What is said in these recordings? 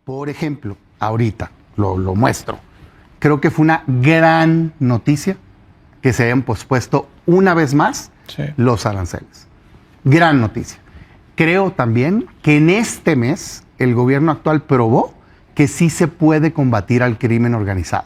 Por ejemplo, ahorita lo muestro. Creo que fue una gran noticia que se hayan pospuesto una vez más los aranceles. Gran noticia. Creo también que en este mes el gobierno actual probó que sí se puede combatir al crimen organizado.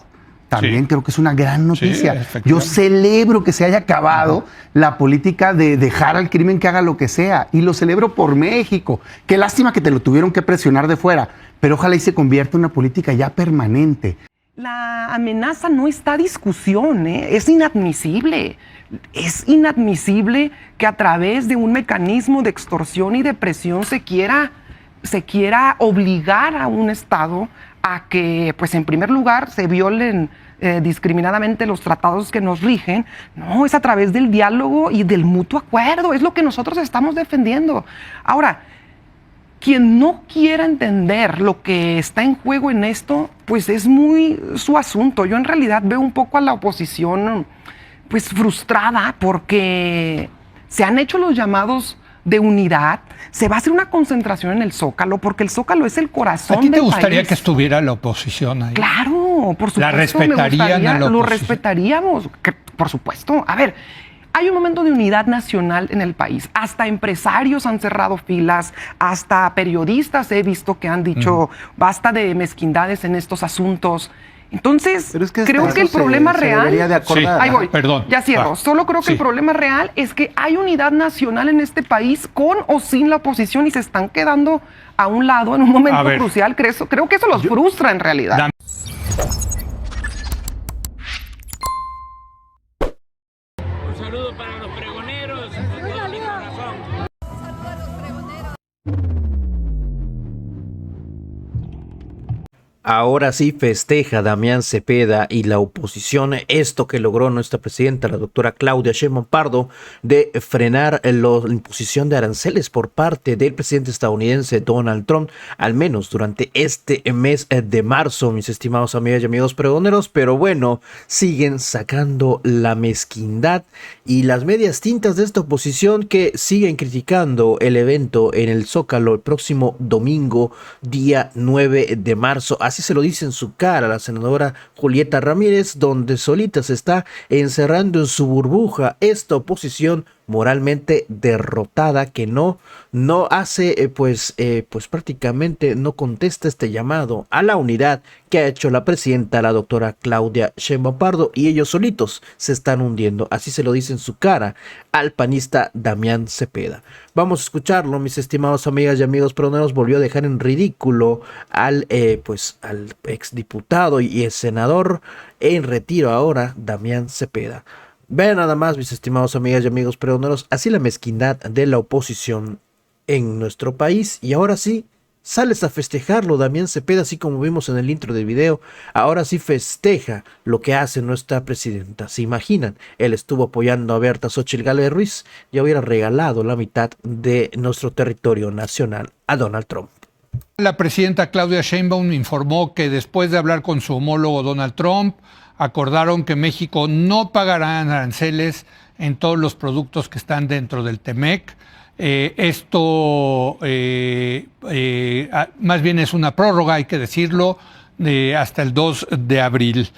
También creo que es una gran noticia. Yo celebro que se haya acabado la política de dejar al crimen que haga lo que sea. Y lo celebro por México. Qué lástima que te lo tuvieron que presionar de fuera. Pero ojalá y se convierta en una política ya permanente. La amenaza no está a discusión, es inadmisible. Es inadmisible que a través de un mecanismo de extorsión y de presión se quiera obligar a un Estado a que, pues en primer lugar, se violen discriminadamente los tratados que nos rigen. No, es a través del diálogo y del mutuo acuerdo, es lo que nosotros estamos defendiendo. Ahora, quien no quiera entender lo que está en juego en esto, pues es muy su asunto. Yo en realidad veo un poco a la oposición pues frustrada porque se han hecho los llamados de unidad, se va a hacer una concentración en el Zócalo, porque el Zócalo es el corazón del país. ¿A ti te gustaría que estuviera la oposición ahí? Claro, por supuesto. ¿La respetarían a la oposición? Lo respetaríamos, por supuesto. A ver, hay un momento de unidad nacional en el país. Hasta empresarios han cerrado filas, hasta periodistas he visto que han dicho basta de mezquindades en estos asuntos. Entonces, creo que el problema real... Ahí voy, perdón. Ya cierro. Solo creo que el problema real es que hay unidad nacional en este país con o sin la oposición y se están quedando a un lado en un momento crucial. Creo que eso los frustra en realidad. Un saludo para los pregoneros, con todo mi corazón. Un saludo a los pregoneros. Ahora sí festeja Damián Cepeda y la oposición esto que logró nuestra presidenta, la doctora Claudia Sheinbaum Pardo, de frenar la imposición de aranceles por parte del presidente estadounidense Donald Trump, al menos durante este mes de marzo, mis estimados amigas y amigos pregoneros. Pero bueno, siguen sacando la mezquindad y las medias tintas de esta oposición que siguen criticando el evento en el Zócalo el próximo domingo, día 9 de marzo. Así se lo dice en su cara la senadora Julieta Ramírez, donde solita se está encerrando en su burbuja esta oposición moralmente derrotada que no hace pues prácticamente no contesta este llamado a la unidad que ha hecho la presidenta, la doctora Claudia Sheinbaum Pardo, y ellos solitos se están hundiendo. Así se lo dice en su cara al panista Damián Cepeda. Vamos a escucharlo, mis estimados amigas y amigos pregoneros. Volvió a dejar en ridículo al exdiputado y el senador en retiro ahora, Damián Cepeda. Vean nada más, mis estimados amigas y amigos pregoneros, así la mezquindad de la oposición en nuestro país. Y ahora sí, sales a festejarlo, Damián Cepeda, así como vimos en el intro del video. Ahora sí festeja lo que hace nuestra presidenta. ¿Se imaginan? Él estuvo apoyando a Berta Xóchitl Gálvez Ruiz y hubiera regalado la mitad de nuestro territorio nacional a Donald Trump. La presidenta Claudia Sheinbaum informó que después de hablar con su homólogo Donald Trump, acordaron que México no pagará aranceles en todos los productos que están dentro del TEMEC. Esto más bien es una prórroga, hay que decirlo, hasta el 2 de abril.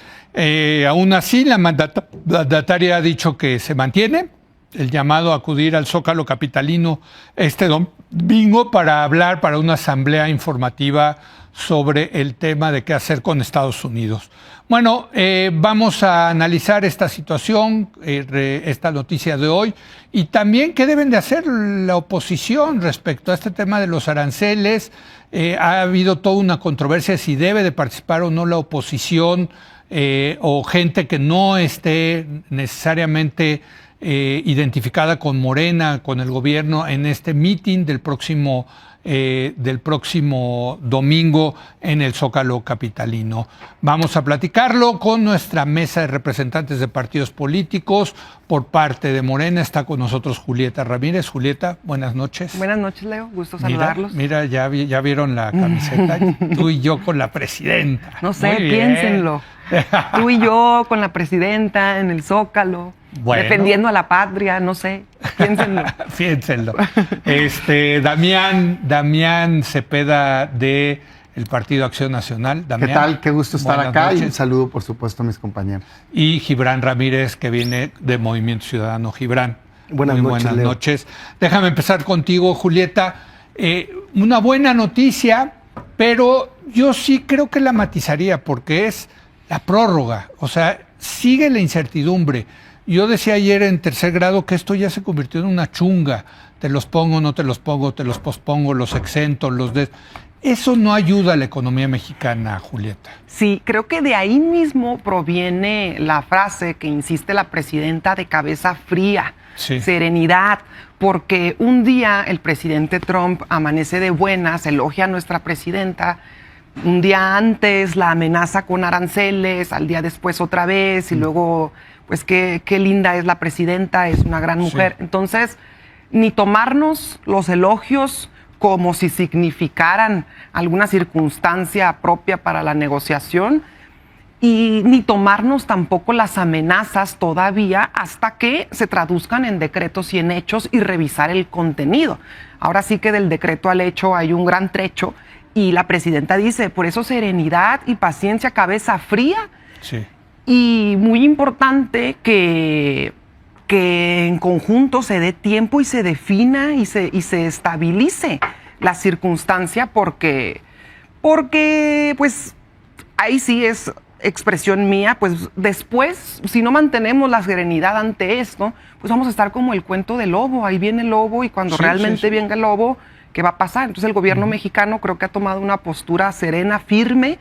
Aún así, la mandataria ha dicho que se mantiene el llamado a acudir al Zócalo capitalino este domingo para hablar para una asamblea informativa sobre el tema de qué hacer con Estados Unidos. Bueno, vamos a analizar esta situación, esta noticia de hoy, y también qué deben de hacer la oposición respecto a este tema de los aranceles. Ha habido toda una controversia si debe de participar o no la oposición o gente que no esté necesariamente identificada con Morena, con el gobierno, en este meeting del próximo domingo en el Zócalo capitalino. Vamos a platicarlo con nuestra mesa de representantes de partidos políticos. Por parte de Morena está con nosotros Julieta Ramírez. Julieta, buenas noches. Buenas noches, Leo. Gusto saludarlos. Mira, ya vieron la camiseta. Tú y yo con la presidenta. No sé, piénsenlo. Tú y yo con la presidenta en el Zócalo. Bueno, defendiendo a la patria, no sé, piénsenlo. Piénsenlo. Damián Cepeda de el Partido Acción Nacional. Damián, ¿qué tal? Qué gusto estar buenas acá noches. y un saludo, por supuesto, a mis compañeros. Y Gibran Ramírez, que viene de Movimiento Ciudadano. Gibran, Buenas muy noches, buenas Leo. noches. Déjame empezar contigo, Julieta. Una buena noticia, pero yo sí creo que la matizaría porque es la prórroga. O sea, sigue la incertidumbre. Yo decía ayer en tercer grado que esto ya se convirtió en una chunga. Te los pongo, no te los pongo, te los pospongo, los exento, Eso no ayuda a la economía mexicana, Julieta. Sí, creo que de ahí mismo proviene la frase que insiste la presidenta de cabeza fría, Sí. serenidad, porque un día el presidente Trump amanece de buenas, elogia a nuestra presidenta, un día antes la amenaza con aranceles, al día después otra vez, y luego, pues qué linda es la presidenta, es una gran mujer. Sí. Entonces, ni tomarnos los elogios como si significaran alguna circunstancia propia para la negociación, y ni tomarnos tampoco las amenazas todavía hasta que se traduzcan en decretos y en hechos y revisar el contenido. Ahora sí que del decreto al hecho hay un gran trecho y la presidenta dice, por eso serenidad y paciencia, cabeza fría, Sí. y muy importante que en conjunto se dé tiempo y se defina y se estabilice la circunstancia porque pues ahí sí es expresión mía, pues después, si no mantenemos la serenidad ante esto, pues vamos a estar como el cuento del lobo, ahí viene el lobo y cuando Sí, realmente sí, sí. venga el lobo, ¿qué va a pasar? Entonces el gobierno mexicano creo que ha tomado una postura serena, firme,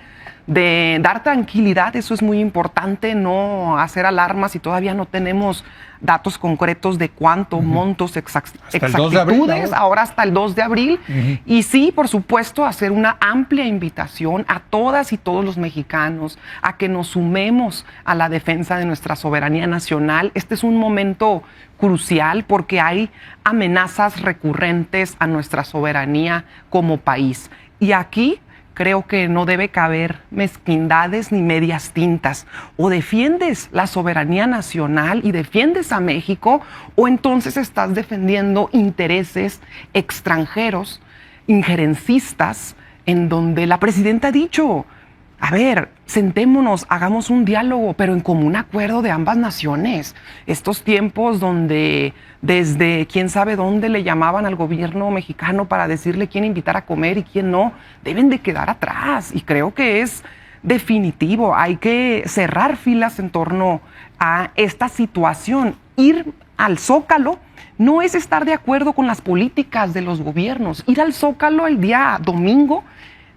de dar tranquilidad, eso es muy importante, no hacer alarmas y todavía no tenemos datos concretos de cuánto, montos, Hasta el 2 de abril, exactitudes, ahora hasta el 2 de abril. Y sí, por supuesto, hacer una amplia invitación a todas y todos los mexicanos a que nos sumemos a la defensa de nuestra soberanía nacional. Este es un momento crucial porque hay amenazas recurrentes a nuestra soberanía como país. Y aquí creo que no debe caber mezquindades ni medias tintas. O defiendes la soberanía nacional y defiendes a México, o entonces estás defendiendo intereses extranjeros, injerencistas, en donde la presidenta ha dicho, a ver, sentémonos, hagamos un diálogo, pero en común acuerdo de ambas naciones. Estos tiempos donde desde quién sabe dónde le llamaban al gobierno mexicano para decirle quién invitar a comer y quién no, deben de quedar atrás. Y creo que es definitivo. Hay que cerrar filas en torno a esta situación. Ir al Zócalo no es estar de acuerdo con las políticas de los gobiernos. Ir al Zócalo el día domingo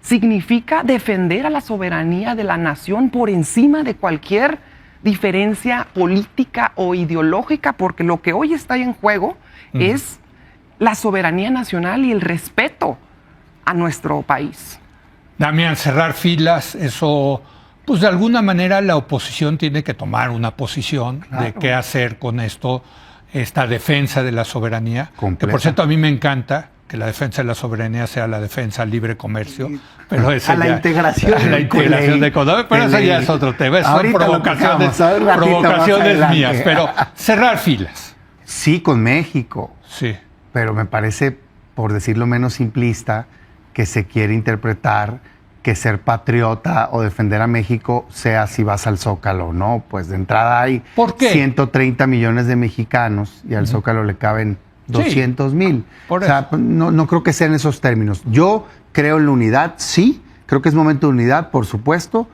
significa defender a la soberanía de la nación por encima de cualquier diferencia política o ideológica, porque lo que hoy está en juego es la soberanía nacional y el respeto a nuestro país. Damián, cerrar filas, eso, pues de alguna manera la oposición tiene que tomar una posición de qué hacer con esto, esta defensa de la soberanía, Completa. que por cierto a mí me encanta que la defensa de la soberanía sea la defensa al libre comercio, pero esa A la ya- integración a la de integración ley. de economía, pero De eso ya ley. es otro tema, son Ahorita lo provocaciones, tocamos, un ratito más provocaciones adelante. mías, pero cerrar filas, Sí, con México, sí. pero me parece, por decirlo menos simplista, que se quiere interpretar que ser patriota o defender a México sea si vas al Zócalo, ¿no? Pues de entrada hay ¿Por qué? 130 millones de mexicanos y al Zócalo le caben 200,000. por O sea, no creo que sean esos términos. Yo creo en la unidad, sí, creo que es momento de unidad, por supuesto,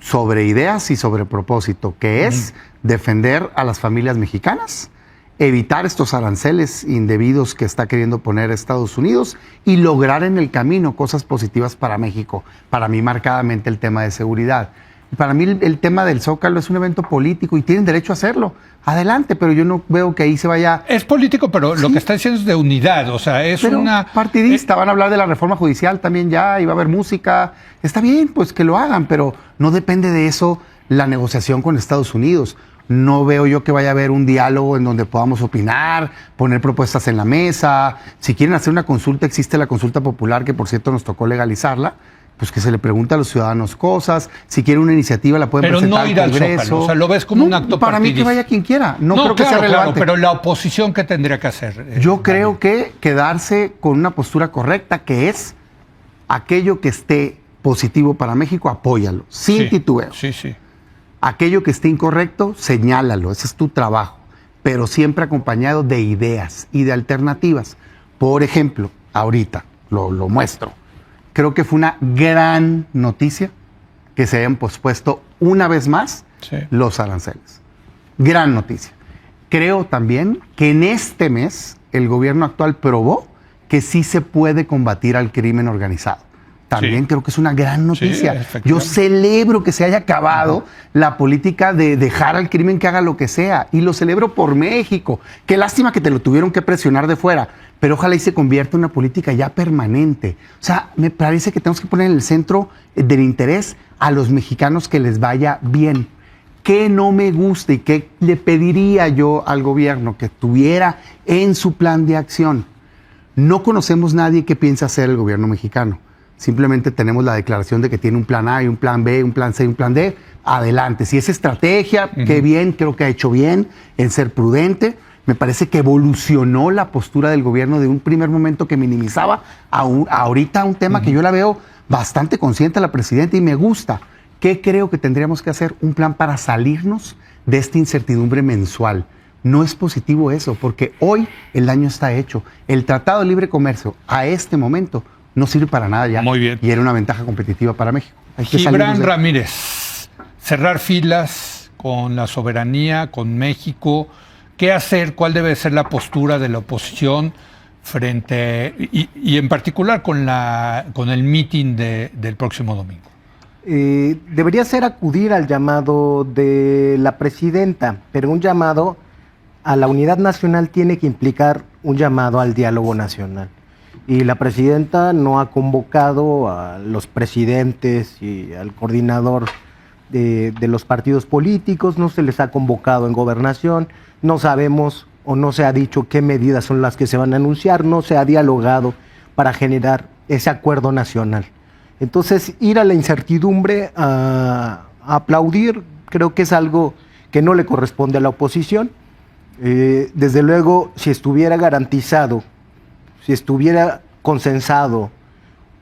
sobre ideas y sobre propósito, que es defender a las familias mexicanas, evitar estos aranceles indebidos que está queriendo poner Estados Unidos y lograr en el camino cosas positivas para México. Para mí, marcadamente, el tema de seguridad. Para mí, el tema del Zócalo es un evento político y tienen derecho a hacerlo. Adelante, pero yo no veo que ahí se vaya... Es político, pero lo que está diciendo es de unidad, o sea, es Pero una... partidista, van a hablar de la reforma judicial también ya, y va a haber música. Está bien, pues que lo hagan, pero no depende de eso la negociación con Estados Unidos. No veo yo que vaya a haber un diálogo en donde podamos opinar, poner propuestas en la mesa. Si quieren hacer una consulta, existe la consulta popular, que por cierto nos tocó legalizarla, pues que se le pregunte a los ciudadanos cosas. Si quieren una iniciativa, la pueden Pero presentar no ir al Congreso. Zócalo, o sea, lo ves como un acto para mí que partidista. vaya quien quiera. No creo que claro, sea relevante. claro, pero la oposición, ¿qué tendría que hacer? Yo creo que quedarse con una postura correcta, que es aquello que esté positivo para México, apóyalo, sin Sí, titubeo. sí, sí. Aquello que esté incorrecto, señálalo, ese es tu trabajo, pero siempre acompañado de ideas y de alternativas. Por ejemplo, ahorita lo muestro. Creo que fue una gran noticia que se hayan pospuesto una vez más Sí. los aranceles. Gran noticia. Creo también que en este mes el gobierno actual probó que sí se puede combatir al crimen organizado. También Sí. creo que es una gran noticia. efectivamente. Yo celebro que se haya acabado la política de dejar al crimen que haga lo que sea. Y lo celebro por México. Qué lástima que te lo tuvieron que presionar de fuera. Pero ojalá y se convierta en una política ya permanente. O sea, me parece que tenemos que poner en el centro del interés a los mexicanos que les vaya bien. ¿Qué no me gusta y qué le pediría yo al gobierno que tuviera en su plan de acción? No conocemos nadie que piense hacer el gobierno mexicano. Simplemente tenemos la declaración de que tiene un plan A y un plan B, un plan C y un plan D. Adelante. Si es estrategia, qué bien, creo que ha hecho bien en ser prudente. Me parece que evolucionó la postura del gobierno de un primer momento que minimizaba a ahorita un tema que yo la veo bastante consciente a la presidenta y me gusta. ¿Qué creo que tendríamos que hacer? Un plan para salirnos de esta incertidumbre mensual. No es positivo eso, porque hoy el daño está hecho. El Tratado de Libre Comercio a este momento no sirve para nada ya. Muy bien. Y era una ventaja competitiva para México. Hay que Gibran salirnos de- Ramírez, cerrar filas con la soberanía, con México. ¿Qué hacer? ¿Cuál debe ser la postura de la oposición frente, y en particular con el mitin del próximo domingo? Debería ser acudir al llamado de la presidenta, pero un llamado a la unidad nacional tiene que implicar un llamado al diálogo nacional. Y la presidenta no ha convocado a los presidentes y al coordinador de los partidos políticos, no se les ha convocado en gobernación, no sabemos o no se ha dicho qué medidas son las que se van a anunciar, no se ha dialogado para generar ese acuerdo nacional. Entonces, ir a la incertidumbre a aplaudir, creo que es algo que no le corresponde a la oposición. Desde luego, si estuviera garantizado, si estuviera consensado,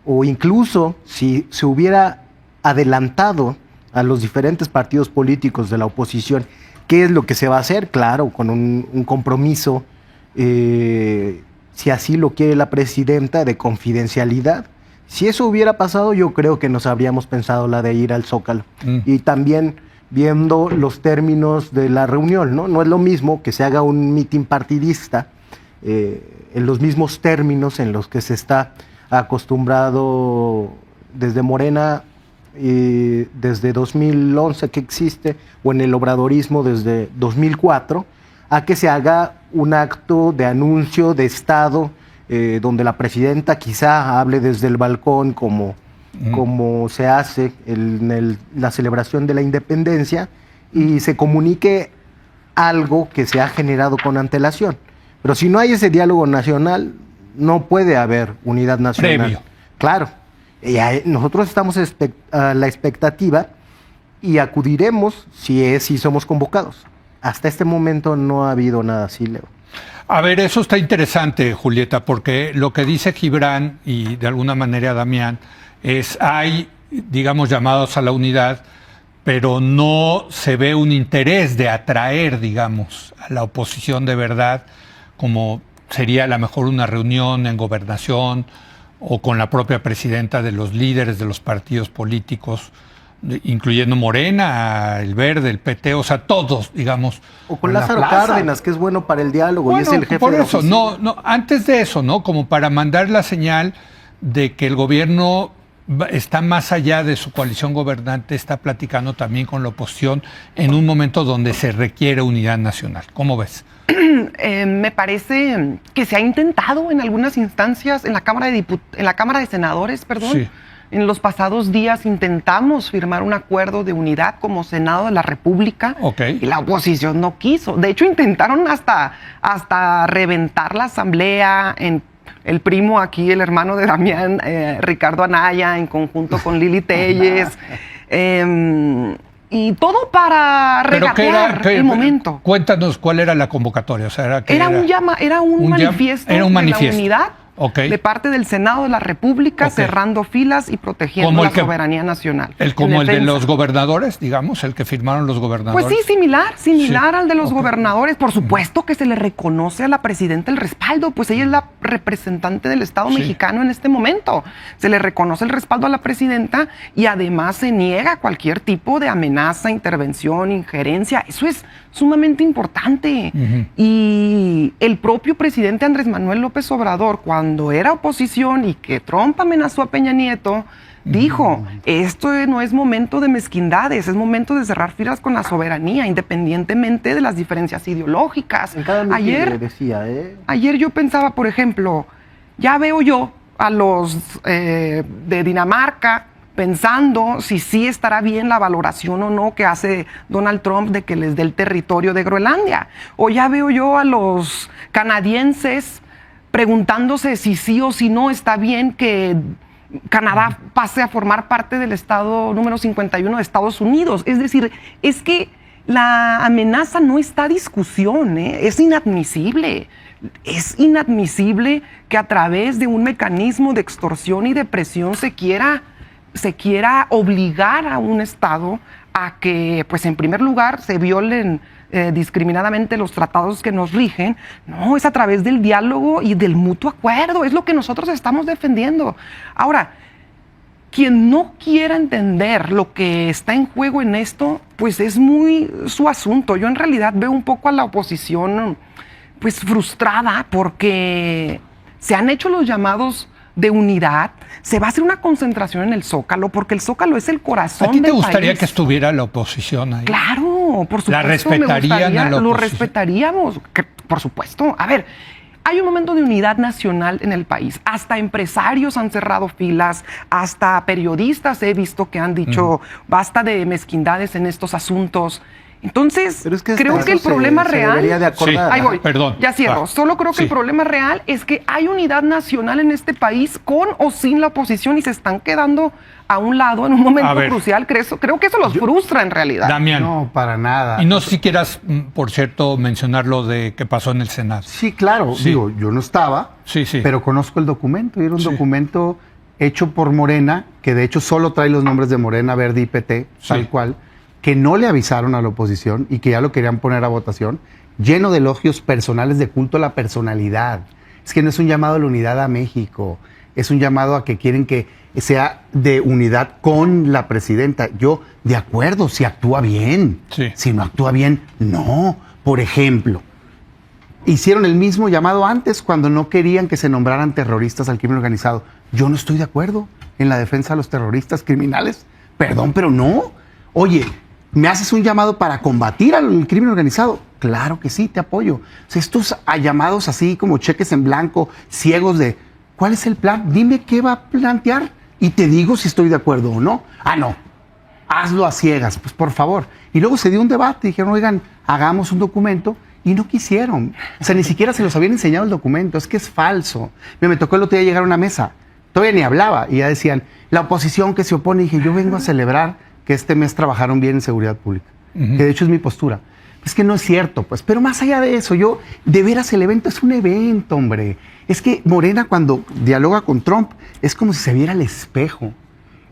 o incluso si se hubiera adelantado a los diferentes partidos políticos de la oposición, ¿qué es lo que se va a hacer? Claro, con un compromiso, si así lo quiere la presidenta, de confidencialidad. Si eso hubiera pasado, yo creo que nos habríamos pensado la de ir al Zócalo. Y también viendo los términos de la reunión, ¿no? No es lo mismo que se haga un mitin partidista en los mismos términos en los que se está acostumbrado desde Morena, desde 2011 que existe, o en el obradorismo desde 2004, a que se haga un acto de anuncio de Estado donde la presidenta quizá hable desde el balcón como se hace en la celebración de la independencia y se comunique algo que se ha generado con antelación. Pero si no hay ese diálogo nacional, no puede haber unidad nacional. Previo. Claro. Y nosotros estamos a la expectativa y acudiremos si somos convocados. Hasta este momento no ha habido nada así, Leo. A ver, eso está interesante, Julieta, porque lo que dice Gibran y de alguna manera Damián es hay, digamos, llamados a la unidad, pero no se ve un interés de atraer, digamos, a la oposición de verdad, como sería a lo mejor una reunión en gobernación o con la propia presidenta de los líderes de los partidos políticos, incluyendo Morena, el Verde, el PT, o sea, todos, digamos. O con la Lázaro plaza. Cárdenas, que es bueno para el diálogo y es Bueno, el jefe por de la eso, oficina. no, antes de eso, ¿no? Como para mandar la señal de que el gobierno está más allá de su coalición gobernante, está platicando también con la oposición en un momento donde se requiere unidad nacional. ¿Cómo ves? Me parece que se ha intentado en algunas instancias, en la Cámara de Senadores, perdón. Sí. En los pasados días intentamos firmar un acuerdo de unidad como Senado de la República Ok. y la oposición no quiso. De hecho, intentaron hasta reventar la asamblea. El primo aquí, el hermano de Damián, Ricardo Anaya, en conjunto con Lili Telles. Y todo para regatear el momento. Cuéntanos cuál era la convocatoria. O sea, Era un manifiesto era un manifiesto. de la unidad de parte del Senado de la República, cerrando filas y protegiendo la soberanía nacional. Como el de los gobernadores, digamos, el que firmaron los gobernadores. Pues sí, similar al de los gobernadores. Por supuesto que se le reconoce a la presidenta el respaldo, pues ella es la representante del Estado mexicano en este momento. Se le reconoce el respaldo a la presidenta y además se niega cualquier tipo de amenaza, intervención, injerencia. Eso es sumamente importante. Y el propio presidente Andrés Manuel López Obrador, cuando era oposición y que Trump amenazó a Peña Nieto, dijo, esto no es momento de mezquindades, es momento de cerrar filas con la soberanía, independientemente de las diferencias ideológicas. Ayer yo pensaba, por ejemplo, ya veo yo a los de Dinamarca pensando si sí estará bien la valoración o no que hace Donald Trump de que les dé el territorio de Groenlandia. O ya veo yo a los canadienses preguntándose si sí o si no está bien que Canadá pase a formar parte del estado número 51 de Estados Unidos. Es decir, es que la amenaza no está a discusión, es inadmisible. Es inadmisible que a través de un mecanismo de extorsión y de presión se quiera obligar a un Estado a que, pues en primer lugar, se violen discriminadamente los tratados que nos rigen. No, es a través del diálogo y del mutuo acuerdo, es lo que nosotros estamos defendiendo. Ahora, quien no quiera entender lo que está en juego en esto, pues es muy su asunto. Yo en realidad veo un poco a la oposición pues frustrada porque se han hecho los llamados de unidad, se va a hacer una concentración en el Zócalo, porque el Zócalo es el corazón del país. ¿A ti te gustaría que estuviera la oposición ahí? Claro, por supuesto. ¿La respetarían a la oposición? Lo respetaríamos, por supuesto. A ver, hay un momento de unidad nacional en el país. Hasta empresarios han cerrado filas, hasta periodistas he visto que han dicho basta de mezquindades en estos asuntos. Entonces, creo que el problema real... Ahí voy, perdón. Ya cierro. Solo creo que el problema real es que hay unidad nacional en este país con o sin la oposición y se están quedando a un lado en un momento crucial. Creo que eso los frustra en realidad. Damián. No, para nada. Y no sé si quieras, por cierto, mencionar lo de que pasó en el Senado. Sí, claro. Digo, yo no estaba, pero conozco el documento. Y era un documento hecho por Morena, que de hecho solo trae los nombres de Morena, Verde y PT, tal cual, que no le avisaron a la oposición y que ya lo querían poner a votación, lleno de elogios personales de culto a la personalidad. Es que no es un llamado a la unidad a México, es un llamado a que quieren que sea de unidad con la presidenta. Yo, de acuerdo, si actúa bien. Si no actúa bien, no. Por ejemplo, hicieron el mismo llamado antes cuando no querían que se nombraran terroristas al crimen organizado. Yo no estoy de acuerdo en la defensa de los terroristas criminales. Perdón, pero no. Oye, ¿me haces un llamado para combatir al crimen organizado? Claro que sí, te apoyo. O sea, estos llamados así como cheques en blanco, ciegos de, ¿cuál es el plan? Dime qué va a plantear y te digo si estoy de acuerdo o no. Ah, no, hazlo a ciegas, pues por favor. Y luego se dio un debate, dijeron, oigan, hagamos un documento y no quisieron. O sea, ni siquiera se los habían enseñado el documento, es que es falso. Me tocó el otro día llegar a una mesa, todavía ni hablaba y ya decían, la oposición que se opone, y dije, yo vengo a celebrar que este mes trabajaron bien en seguridad pública, que de hecho es mi postura. Es que no es cierto, pues, pero más allá de eso, de veras el evento es un evento, hombre. Es que Morena cuando dialoga con Trump es como si se viera al espejo.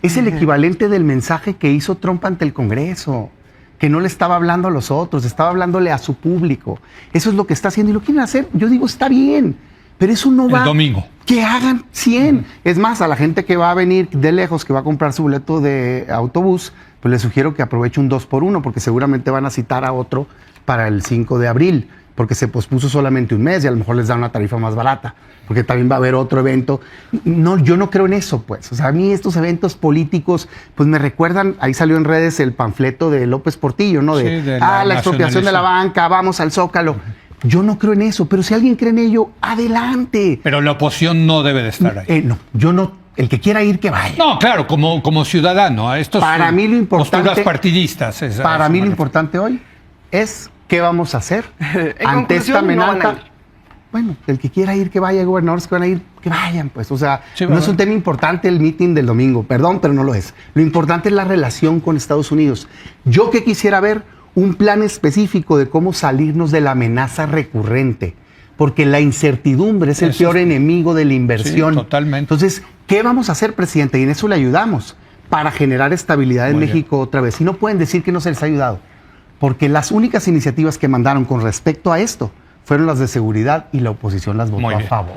Es el equivalente del mensaje que hizo Trump ante el Congreso, que no le estaba hablando a los otros, estaba hablándole a su público. Eso es lo que está haciendo y lo quieren hacer. Yo digo, está bien, pero eso no va... El domingo. Que hagan 100. Es más, a la gente que va a venir de lejos, que va a comprar su boleto de autobús, pues les sugiero que aproveche un 2x1, porque seguramente van a citar a otro para el 5 de abril, porque se pospuso solamente un mes y a lo mejor les da una tarifa más barata, porque también va a haber otro evento. No, yo no creo en eso, pues. O sea, a mí estos eventos políticos, pues me recuerdan, ahí salió en redes el panfleto de López Portillo, ¿no? De la expropiación de la banca, vamos al Zócalo. Yo no creo en eso, pero si alguien cree en ello, adelante. Pero la oposición no debe de estar ahí. No, yo no. El que quiera ir, que vaya. No, claro, como ciudadano. A estos para mí lo importante, posturas partidistas. Para mí lo importante hoy es qué vamos a hacer ante esta amenaza. Bueno, el que quiera ir, que vaya, gobernadores que van a ir, que vayan, pues. O sea, no es un tema importante el meeting del domingo, perdón, pero no lo es. Lo importante es la relación con Estados Unidos. Yo que quisiera ver un plan específico de cómo salirnos de la amenaza recurrente. porque la incertidumbre es el peor enemigo de la inversión. Sí, totalmente. Entonces, ¿qué vamos a hacer, presidente? Y en eso le ayudamos, para generar estabilidad en México otra vez. Y no pueden decir que no se les ha ayudado, porque las únicas iniciativas que mandaron con respecto a esto fueron las de seguridad y la oposición las votó a favor.